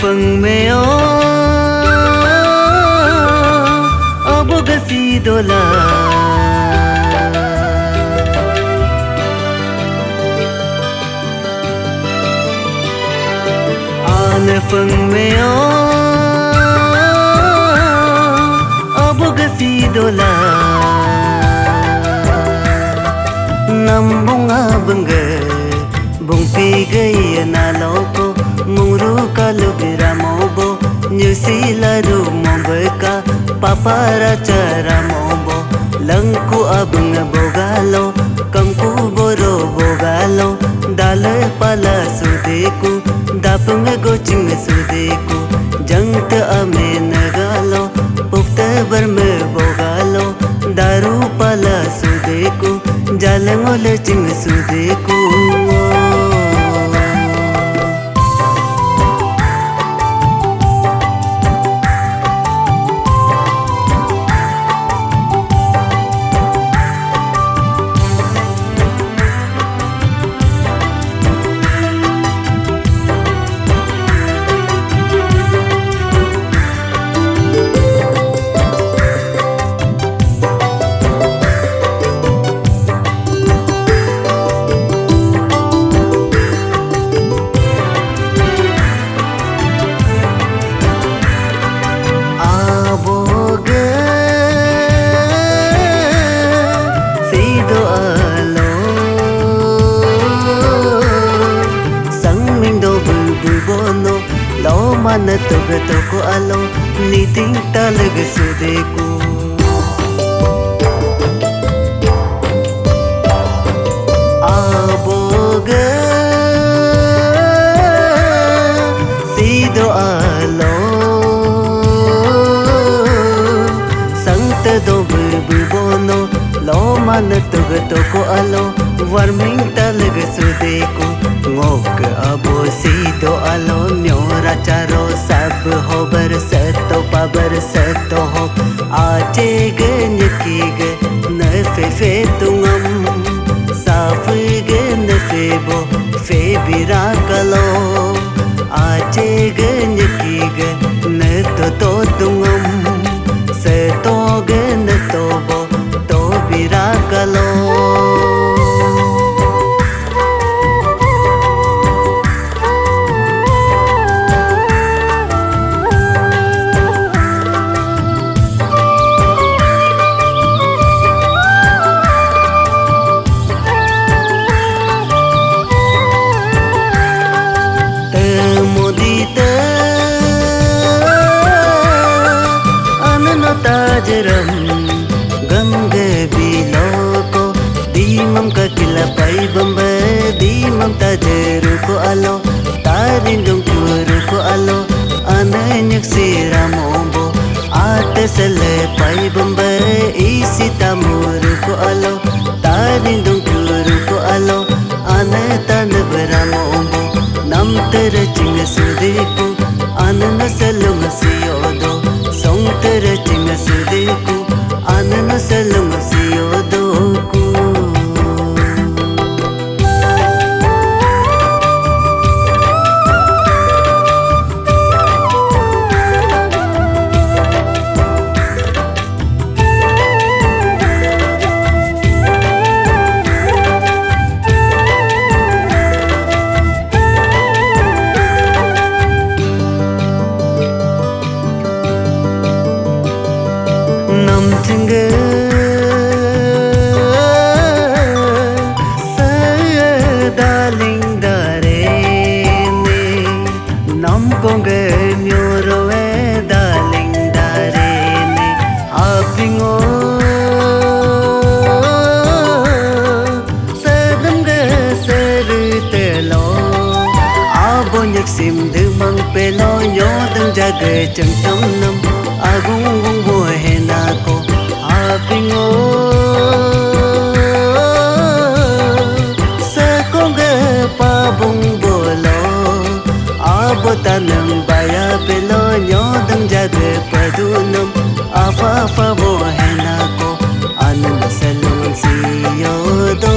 phang meo obogasi dola ane phang meo obogasi dola nambunga bangga bung pi gay na loko muru kalu biramobo nyusi laru mombeka papara cara mobo langku abang bogalo kamku boro bogalo dale pala sudeku dapung gocing sudeku jangta ame nagalo pukta barme bogalo daru pala sudeku jalangol ching sudeku mana toga toko alo niting talag sudeku aboga sido alo sangta do bono lo mana toga toko alo warming talag sudeku ngok abo sido alo Neora चारो सब हो बरसतो पबरसतो हो आजे gun की ग नफे फे तुंगम साफ ग नफे बो फे बिरा कलो आजे गन की ग न तो तुंगम से तो ग न तो बो तो बिरा कलो ताजरम गंगे बिलोको दीमम का किला पाई बम्बे दीमम ताजरू को आलो तारिंदुम कुरू को आलो अनन्यक सिरा मोबो आते सले पाई बम्बे इसी तामुरू को आलो तारिंदुम कुरू को आलो अने तन बरा मोबो नम तेरे चिंग सुदेको अनन सलुम सियोदो song tere chinga sudeku anana salung siyodoku namchinga sadaling dare ne namkonge nyoroe daling dare ne apingo sadamga sertelo abonyak simdu mang pelo nyodang jaga changtam nam agung gung bohe nako apingo sakonga pabung bolo abotanam baya pelo nyodang jaga padunam afa bohe nako anam salung siyodo